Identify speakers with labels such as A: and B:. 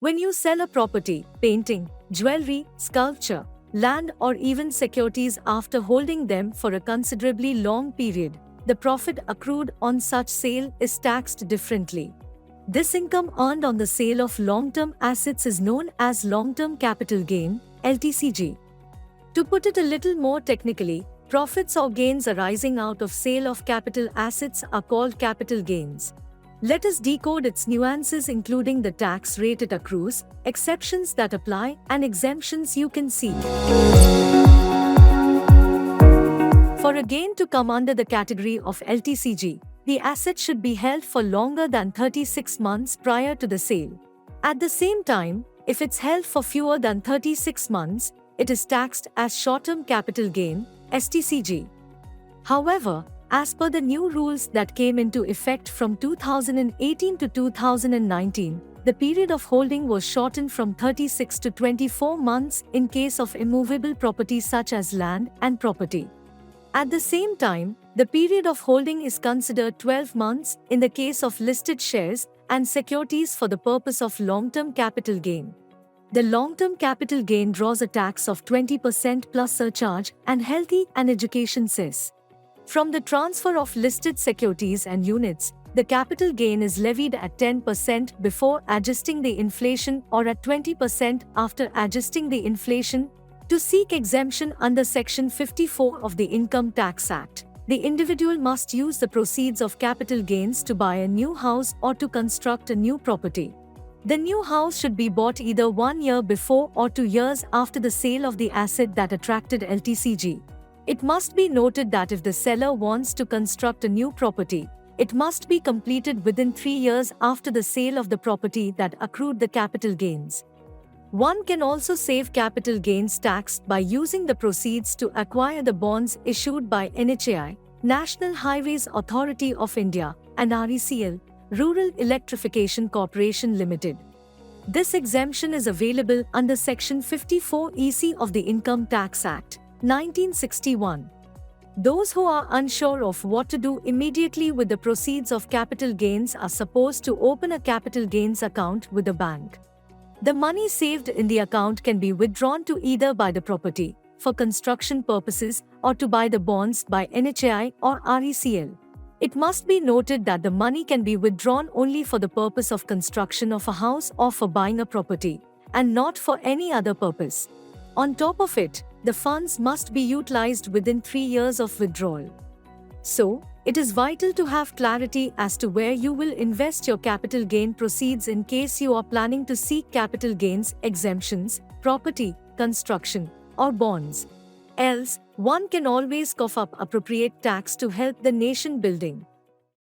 A: When you sell a property, painting, jewelry, sculpture, land, or even securities after holding them for a considerably long period, the profit accrued on such sale is taxed differently. This income earned on the sale of long-term assets is known as long-term capital gain, LTCG. To put it a little more technically, profits or gains arising out of sale of capital assets are called capital gains. Let us decode its nuances, including the tax rate it accrues, exceptions that apply, and exemptions you can see. For a gain to come under the category of LTCG, the asset should be held for longer than 36 months prior to the sale. At the same time, if it's held for fewer than 36 months, it is taxed as short-term capital gain, STCG. However, as per the new rules that came into effect from 2018 to 2019, the period of holding was shortened from 36 to 24 months in case of immovable property such as land and property. At the same time, the period of holding is considered 12 months in the case of listed shares and securities for the purpose of long-term capital gain. The long-term capital gain draws a tax of 20% plus surcharge and healthy and education cess. From the transfer of listed securities and units, the capital gain is levied at 10% before adjusting the inflation or at 20% after adjusting the inflation. To seek exemption under Section 54 of the Income Tax Act, the individual must use the proceeds of capital gains to buy a new house or to construct a new property. The new house should be bought either 1 year before or 2 years after the sale of the asset that attracted LTCG. It must be noted that if the seller wants to construct a new property, it must be completed within 3 years after the sale of the property that accrued the capital gains. One can also save capital gains tax by using the proceeds to acquire the bonds issued by NHAI, National Highways Authority of India, and RECL, Rural Electrification Corporation Limited. This exemption is available under Section 54 EC of the Income Tax Act, 1961. Those who are unsure of what to do immediately with the proceeds of capital gains are supposed to open a capital gains account with a bank. The money saved in the account can be withdrawn to either buy the property for construction purposes or to buy the bonds by NHAI or RECL. It must be noted that the money can be withdrawn only for the purpose of construction of a house or for buying a property, and not for any other purpose. On top of it, the funds must be utilized within 3 years of withdrawal. So, it is vital to have clarity as to where you will invest your capital gain proceeds in case you are planning to seek capital gains exemptions, property, construction, or bonds. Else, one can always cough up appropriate tax to help the nation building.